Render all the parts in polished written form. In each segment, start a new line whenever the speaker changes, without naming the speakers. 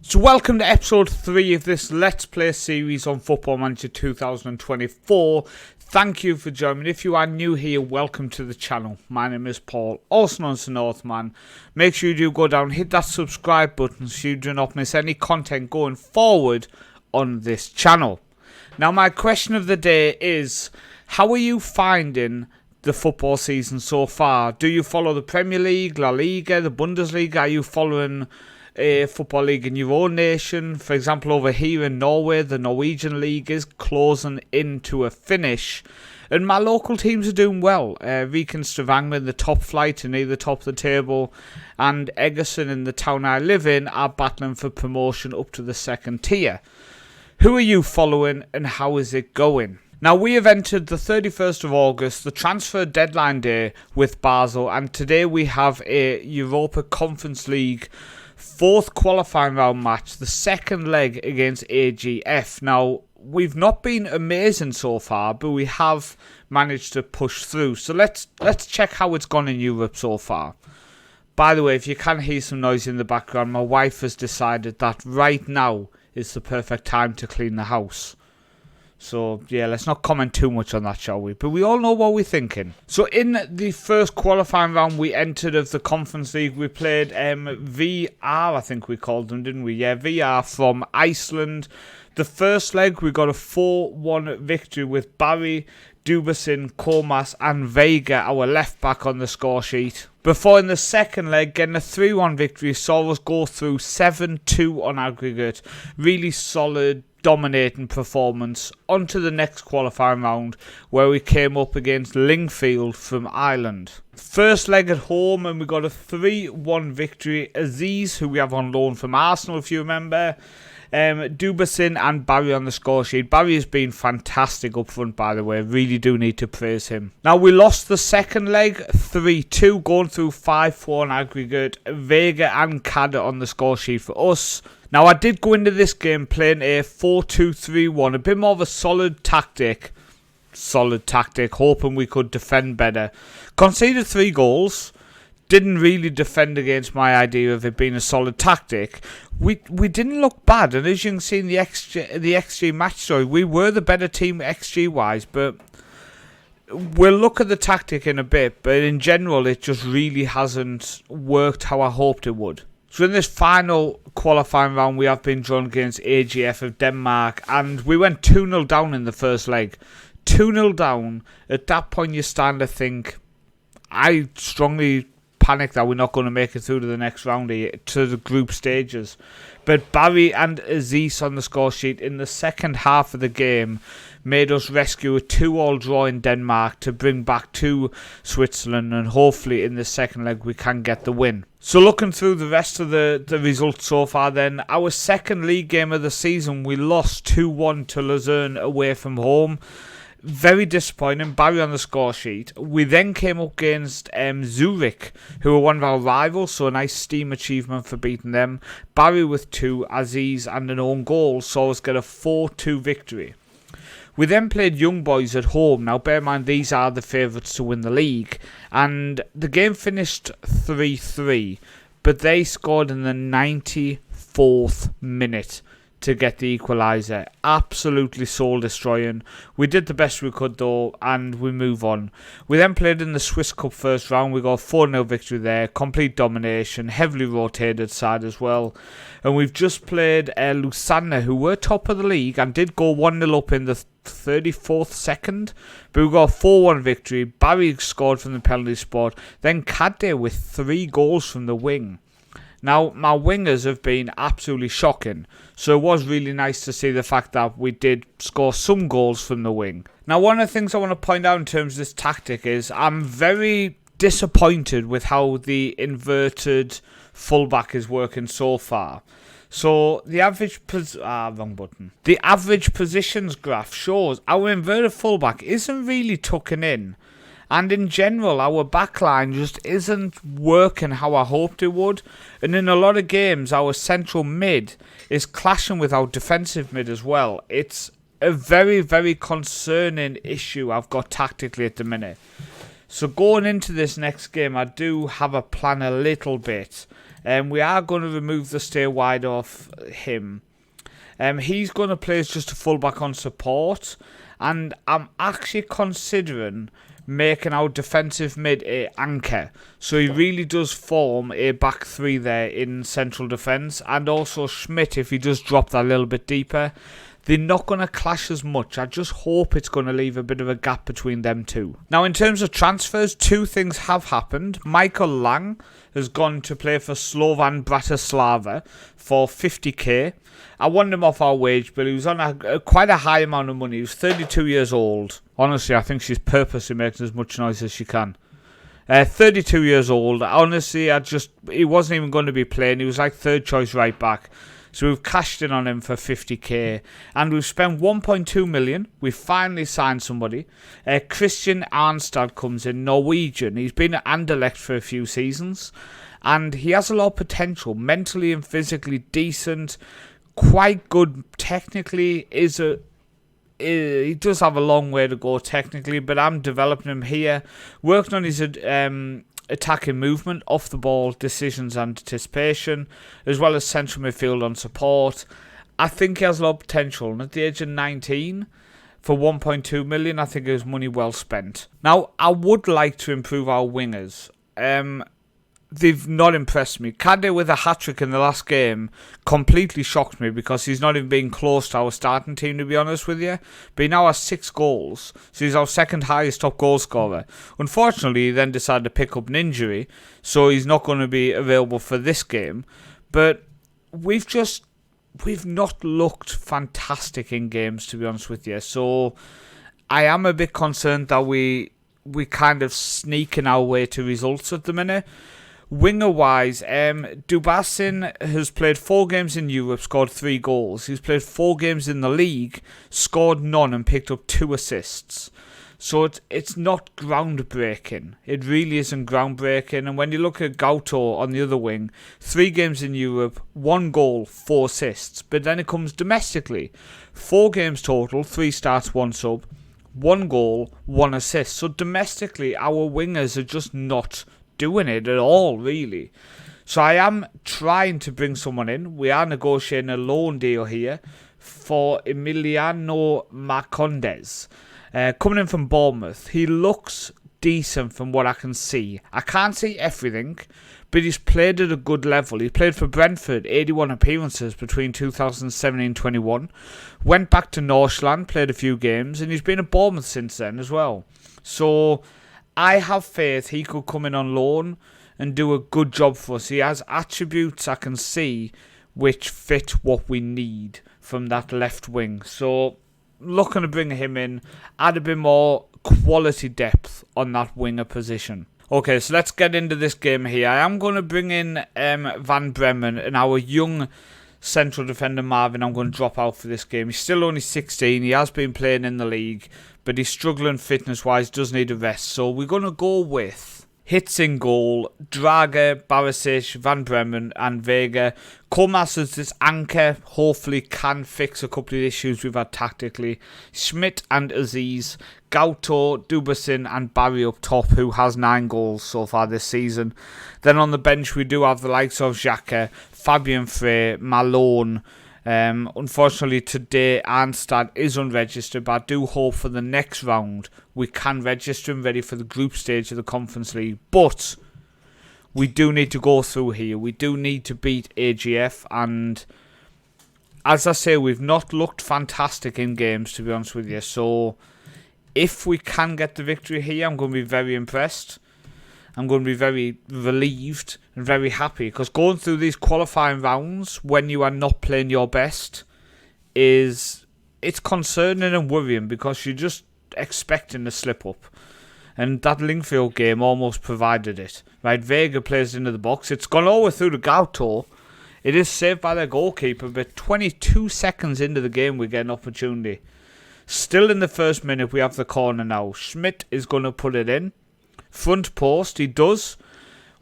So welcome to episode 3 of this Let's Play series on Football Manager 2024. Thank you for joining. If you are new here, welcome to the channel. My name is Paul, also known as the Northman. Make sure you do go down, hit that subscribe button so you do not miss any content going forward on this channel. Now my question of the day is, how are you finding the football season so far? Do you follow the Premier League, La Liga, the Bundesliga? Are you following a football league in your own nation? For example, over here in Norway, the Norwegian league is closing into a finish, and my local teams are doing well. Viken Stavanger in the top flight and near the top of the table, and Egersund in the town I live in are battling for promotion up to the second tier. Who are you following and how is it going? Now, we have entered the 31st of August, the transfer deadline day with Basel, and today we have a Europa Conference League fourth qualifying round match, the second leg against AGF. Now, we've not been amazing so far, but we have managed to push through. So let's check how it's gone in Europe so far. By the way, if you can hear some noise in the background, my wife has decided that right now is the perfect time to clean the house. So, yeah, let's not comment too much on that, shall we? But we all know what we're thinking. So, in the first qualifying round we entered of the Conference League, we played VR, I think we called them, didn't we? Yeah, VR from Iceland. The first leg, we got a 4-1 victory with Barry, Dubersin, Komas and Vega, our left back, on the score sheet. Before in the second leg, getting a 3-1 victory, saw us go through 7-2 on aggregate. Really solid, dominating performance. On to the next qualifying round, where we came up against Lingfield from Ireland. First leg at home, and we got a 3-1 victory. Aziz, who we have on loan from Arsenal, if you remember, Dubersin and Barry on the score sheet. Barry has been fantastic up front, by the way. Really do need to praise him. Now, we lost the second leg 3-2, going through 5-4 on aggregate. Vega and Kada on the score sheet for us. Now, I did go into this game playing a 4-2-3-1, a bit more of a solid tactic, hoping we could defend better. Conceded 3 goals. Didn't really defend against my idea of it being a solid tactic. We didn't look bad, and as you can see in the XG match story, we were the better team XG wise, but we'll look at the tactic in a bit. But in general, it just really hasn't worked how I hoped it would. So in this final qualifying round, we have been drawn against AGF of Denmark, and we went 2-0 down in the first leg. 2-0 down. At that point, you stand to think, I strongly panic that we're not going to make it through to the next round here, to the group stages. But Barry and Aziz on the score sheet in the second half of the game made us rescue a 2-2 draw in Denmark to bring back to Switzerland, and hopefully in the second leg we can get the win. So looking through the rest of the results so far then, our second league game of the season, we lost 2-1 to Luzern away from home. Very disappointing. Barry on the score sheet. We then came up against Zurich, who are one of our rivals, so a nice Steam achievement for beating them. Barry with 2, Aziz and an own goal saw us get a 4-2 victory. We then played Young Boys at home. Now bear in mind, these are the favourites to win the league, and the game finished 3-3, but they scored in the 94th minute to get the equaliser. Absolutely soul destroying. We did the best we could though, and we move on. We then played in the Swiss Cup first round. We got a 4-0 victory there. Complete domination. Heavily rotated side as well. And we've just played Lucerne, who were top of the league and did go 1-0 up in the 34th second. But we got a 4-1 victory. Barry scored from the penalty spot. Then Kadde with 3 goals from the wing. Now, my wingers have been absolutely shocking, so it was really nice to see the fact that we did score some goals from the wing. Now, one of the things I want to point out in terms of this tactic is I'm very disappointed with how the inverted fullback is working so far. So, the average The average positions graph shows our inverted fullback isn't really tucking in. And in general, our backline just isn't working how I hoped it would. And in a lot of games, our central mid is clashing with our defensive mid as well. It's a very, very concerning issue I've got tactically at the minute. So going into this next game, I do have a plan a little bit. We are going to remove the stay wide off him. He's going to play as just a fullback on support, and I'm actually considering making our defensive mid a anchor, so he really does form a back three there in central defence, and also Schmidt if he does drop that a little bit deeper. They're not going to clash as much. I just hope it's going to leave a bit of a gap between them two. Now, in terms of transfers, two things have happened. Michael Lang has gone to play for Slovan Bratislava for 50k. I wanted him off our wage, but he was on quite a high amount of money. He was 32 years old. Honestly, I think she's purposely making as much noise as she can. 32 years old. Honestly, he wasn't even going to be playing. He was like third choice right back. So we've cashed in on him for 50k, and we've spent 1.2 million. We've finally signed somebody. Christian Arnstad comes in, Norwegian. He's been at Anderlecht for a few seasons, and he has a lot of potential, mentally and physically decent, quite good technically. He does have a long way to go technically, but I'm developing him here, working on his attacking movement, off the ball decisions and anticipation, as well as central midfield on support. I think he has a lot of potential, and at the age of 19 for 1.2 million, I think it was money well spent. Now, I would like to improve our wingers. They've not impressed me. Kade with a hat-trick in the last game completely shocked me, because he's not even been close to our starting team, to be honest with you. But he now has 6 goals, so he's our second highest top goal scorer. Unfortunately, he then decided to pick up an injury, so he's not going to be available for this game. But we've not looked fantastic in games, to be honest with you. So I am a bit concerned that we kind of sneaking our way to results at the minute. Winger-wise, Dubasin has played 4 games in Europe, scored 3 goals. He's played 4 games in the league, scored none, and picked up 2 assists. So it's not groundbreaking. It really isn't groundbreaking. And when you look at Gauto on the other wing, 3 games in Europe, 1 goal, 4 assists. But then it comes domestically. 4 games total, 3 starts, 1 sub, 1 goal, 1 assist. So domestically, our wingers are just not doing it at all, really. So I am trying to bring someone in. We are negotiating a loan deal here for Emiliano Marcondes, coming in from Bournemouth. He looks decent from what I can see. I can't see everything, but he's played at a good level. He played for Brentford, 81 appearances between 2017 and 21. Went back to Northman, played a few games, and he's been at Bournemouth since then as well. So I have faith he could come in on loan and do a good job for us. He has attributes I can see which fit what we need from that left wing. So looking to bring him in, add a bit more quality depth on that winger position. Okay, so let's get into this game here. I am going to bring in Van Bremen, and our young central defender Marvin I'm going to drop out for this game. He's still only 16. He has been playing in the league, but he's struggling fitness-wise, does need a rest. So we're going to go with hits in goal, Drager, Barisic, Van Bremen and Vega. Komas as this anchor, hopefully can fix a couple of issues we've had tactically. Schmidt and Aziz, Gauto, Dubasin and Barry up top, who has 9 goals so far this season. Then on the bench we do have the likes of Xhaka, Fabian Frey, Malone. Unfortunately today Arnstad is unregistered, but I do hope for the next round we can register him ready for the group stage of the Conference League. But we do need to go through here. We do need to beat AGF, and as I say, we've not looked fantastic in games, to be honest with you. So if we can get the victory here, I'm going to be very impressed. I'm going to be very relieved and very happy, because going through these qualifying rounds when you are not playing your best it's concerning and worrying, because you're just expecting to slip up. And that Lingfield game almost provided it. Right, Vega plays into the box. It's gone all the way through to Gauto. It is saved by their goalkeeper, but 22 seconds into the game we get an opportunity. Still in the first minute we have the corner now. Schmidt is going to put it in. Front post, he does.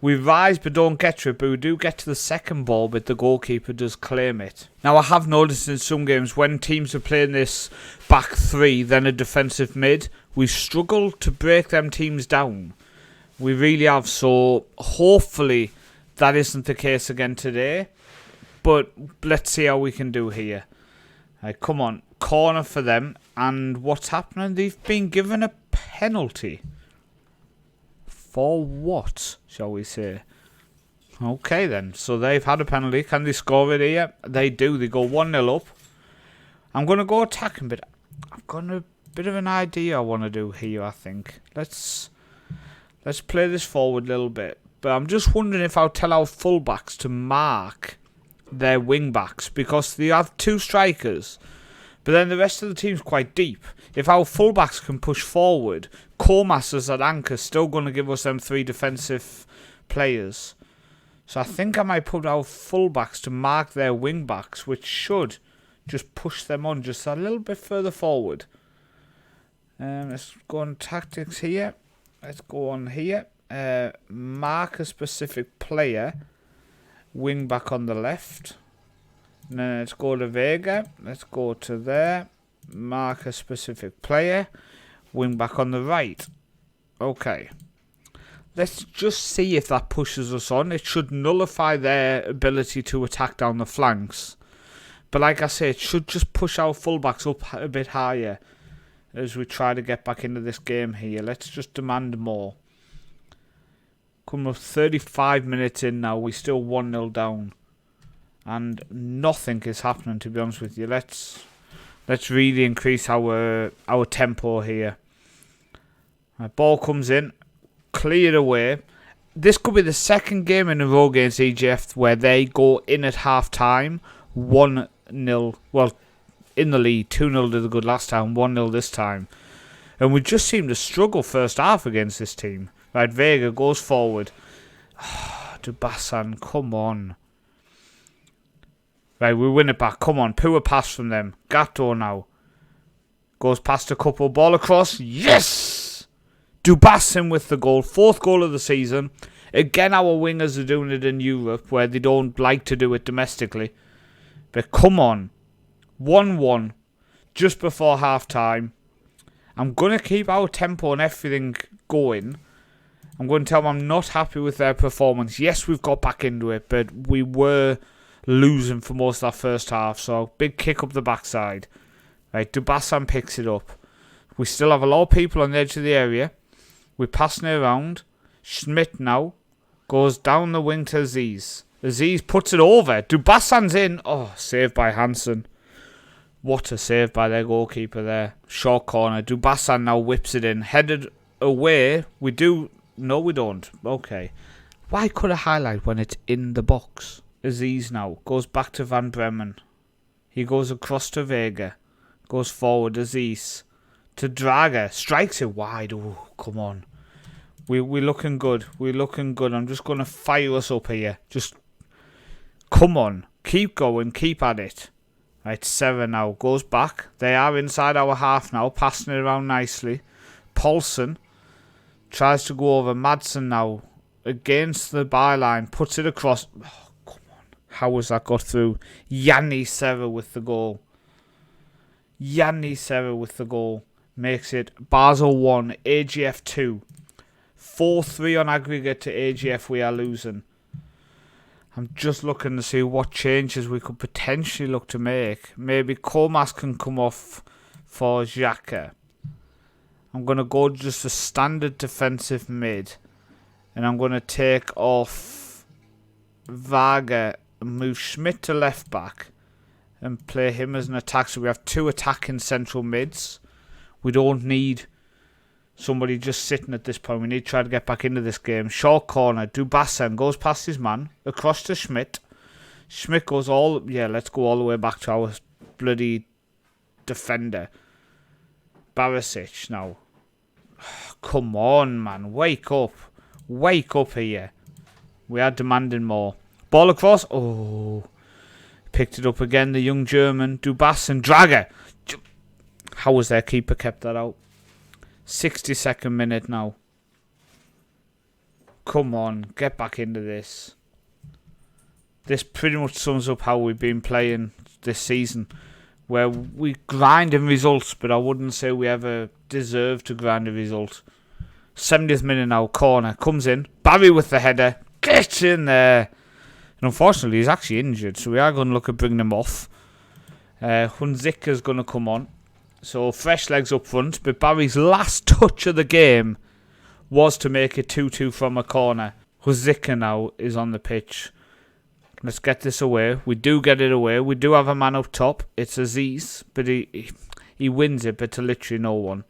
We rise but don't get to it, but we do get to the second ball, but the goalkeeper does claim it. Now I have noticed in some games when teams are playing this back three, then a defensive mid, we struggle to break them teams down. We really have, so hopefully that isn't the case again today. But let's see how we can do here. Right, come on. Corner for them. And what's happening? They've been given a penalty. For what, shall we say? Okay then. So they've had a penalty. Can they score it here? They do. They go 1-0 up. I'm going to go attacking, but I've got a bit of an idea I want to do here, I think. Let's play this forward a little bit. But I'm just wondering if I'll tell our fullbacks to mark their wing-backs, because they have 2 strikers. But then the rest of the team's quite deep. If our fullbacks can push forward, Comas as an anchor still going to give us them 3 defensive players. So I think I might put our fullbacks to mark their wing-backs, which should just push them on just a little bit further forward. Let's go on tactics here. Let's go on here. Mark a specific player. Wing back on the left. And then let's go to Vega. Let's go to there. Mark a specific player. Wing back on the right. Okay. Let's just see if that pushes us on. It should nullify their ability to attack down the flanks. But like I say, it should just push our fullbacks up a bit higher as we try to get back into this game here. Let's just demand more. Coming up 35 minutes in now, we're still 1-0 down. And nothing is happening, to be honest with you. Let's really increase our tempo here. Right, ball comes in, cleared away. This could be the second game in a row against EGF where they go in at half time, 1-0. Well, in the lead, 2-0 did the good last time, 1-0 this time. And we just seem to struggle first half against this team. Right, Vega goes forward. Dubasan, come on. Right, we win it back. Come on, poor pass from them. Gatto now. Goes past a couple, ball across. Yes! Dubasan with the goal. 4th goal of the season. Again, our wingers are doing it in Europe, where they don't like to do it domestically. But come on. 1-1. Just before half time. I'm going to keep our tempo and everything going. I'm going to tell them I'm not happy with their performance. Yes, we've got back into it, but we were losing for most of that first half. So, big kick up the backside. Right, Dubasan picks it up. We still have a lot of people on the edge of the area. We're passing it around. Schmidt now goes down the wing to Aziz. Aziz puts it over. Dubasan's in. Oh, saved by Hansen. What a save by their goalkeeper there. Short corner. Dubasan now whips it in. Headed away. We do... No, we don't. Okay. Why could I highlight when it's in the box? Aziz now goes back to Van Bremen. He goes across to Vega. Goes forward. Aziz to Draga. Strikes it wide. Oh, come on. We're looking good. We're looking good. I'm just going to fire us up here. Just come on. Keep going. Keep at it. Right, 7 now. Goes back. They are inside our half now. Passing it around nicely. Paulsen tries to go over. Madsen now against the byline. Puts it across. Oh, come on. How has that got through? Yanni Serra with the goal. Yanni Serra with the goal. Makes it Basel 1, AGF 2. 4-3 on aggregate to AGF. We are losing. I'm just looking to see what changes we could potentially look to make. Maybe Comas can come off for Xhaka. I'm going to go just a standard defensive mid. And I'm going to take off Varga and move Schmidt to left back. And play him as an attack. So we have 2 attacking central mids. We don't need somebody just sitting at this point. We need to try to get back into this game. Short corner. Dubasan goes past his man. Across to Schmidt. Schmidt goes all... Yeah, let's go all the way back to our bloody defender. Barisic now. Come on, man. Wake up. Wake up here. We are demanding more. Ball across. Oh. Picked it up again. The young German. Dubasan. Draga. How was their keeper kept that out? 62nd minute now. Come on, get back into this. This pretty much sums up how we've been playing this season. Where we grind in results, but I wouldn't say we ever deserve to grind a result. 70th minute now, corner. Comes in. Barry with the header. Get in there. And unfortunately, he's actually injured, so we are going to look at bringing him off. Hunziker's going to come on. So fresh legs up front. But Barry's last touch of the game was to make it 2-2 from a corner. Hunziker now is on the pitch. Let's get this away. We do get it away. We do have a man up top. It's Aziz, but he wins it, but to literally no one.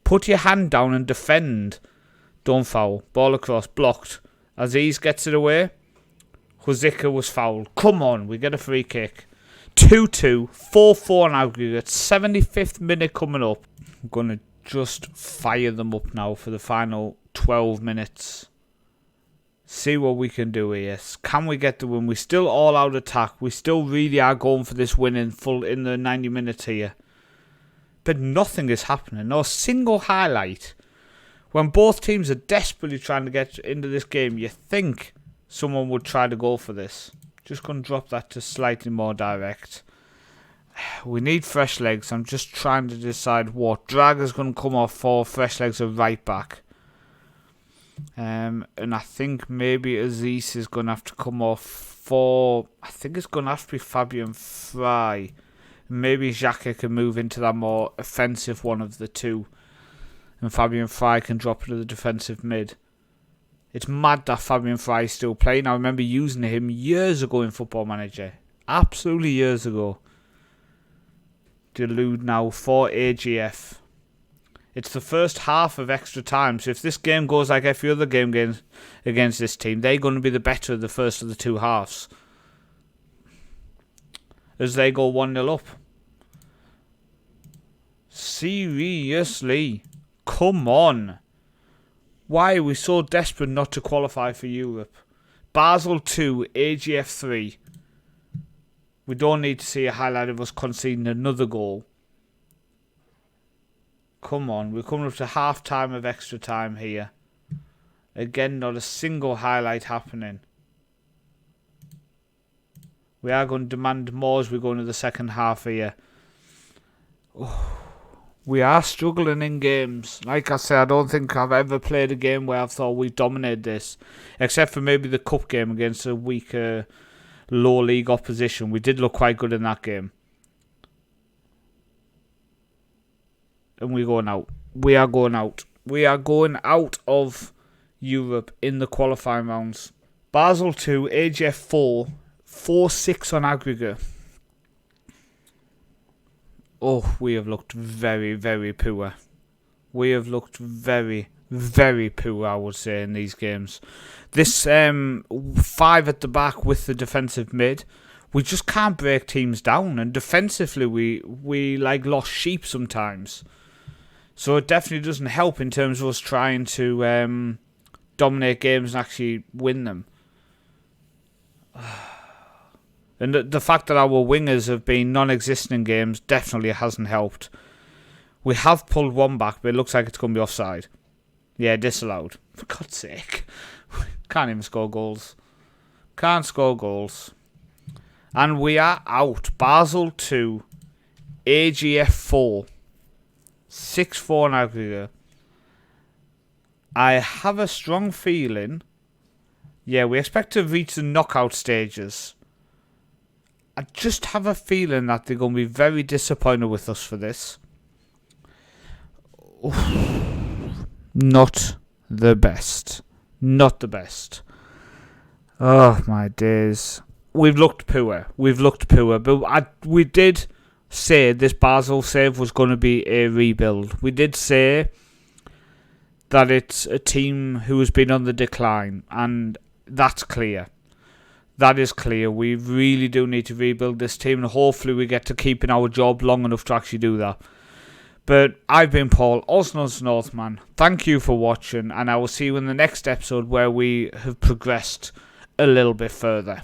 Put your hand down and defend. Don't foul. Ball across. Blocked. Aziz gets it away. Hunziker was fouled. Come on. We get a free kick. 2-2. 4-4 in aggregate. 75th minute coming up. I'm going to just fire them up now for the final 12 minutes. See what we can do here. Can we get the win? We're still all out attack. We still really are going for this win in full in the 90 minutes here. But nothing is happening. No single highlight. When both teams are desperately trying to get into this game, you think someone would try to go for this. Just going to drop that to slightly more direct. We need fresh legs. I'm just trying to decide what. Drager's going to come off for fresh legs of right back. And I think maybe Aziz is going to have to come off for... I think it's going to have to be Fabian Fry. Maybe Xhaka can move into that more offensive one of the two. And Fabian Fry can drop into the defensive mid. It's mad that Fabian Fry is still playing. I remember using him years ago in Football Manager. Absolutely years ago. Delude now for AGF. It's the first half of extra time, so if this game goes like every other game against this team, they're going to be the better of the first of the two halves. As they go 1-0 up. Seriously? Come on. Why are we so desperate not to qualify for Europe? Basel 2, AGF 3. We don't need to see a highlight of us conceding another goal. Come on, we're coming up to half time of extra time here. Again, not a single highlight happening. We are going to demand more as we go into the second half here. Oh, we are struggling in games. Like I said, I don't think I've ever played a game where I've thought we dominated this. Except for maybe the cup game against a weaker low league opposition. We did look quite good in that game. And we're going out. We are going out. We are going out of Europe in the qualifying rounds. Basel 2, AGF 4, 4-6 on aggregate. Oh, we have looked very, very poor. We have looked very, very poor, I would say, in these games. This 5 at the back with the defensive mid, we just can't break teams down. And defensively, we like lost sheep sometimes. So it definitely doesn't help in terms of us trying to dominate games and actually win them. And the fact that our wingers have been non-existent in games definitely hasn't helped. We have pulled one back, but it looks like it's going to be offside. Yeah, disallowed. For God's sake. Can't even score goals. Can't score goals. And we are out. Basel 2, AGF 4. 6-4 in aggregate. I have a strong feeling. Yeah, we expect to reach the knockout stages. I just have a feeling that they're going to be very disappointed with us for this. Oof. Not the best. Not the best. Oh, my days. We've looked poor. We've looked poor. But we did say this Basel save was going to be a rebuild. We did say that it's a team who has been on the decline, and that's clear. That is clear. We really do need to rebuild this team, and hopefully we get to keep in our job long enough to actually do that. But I've been Paul, Osno's Northman. Thank you for watching, and I will see you in the next episode where we have progressed a little bit further.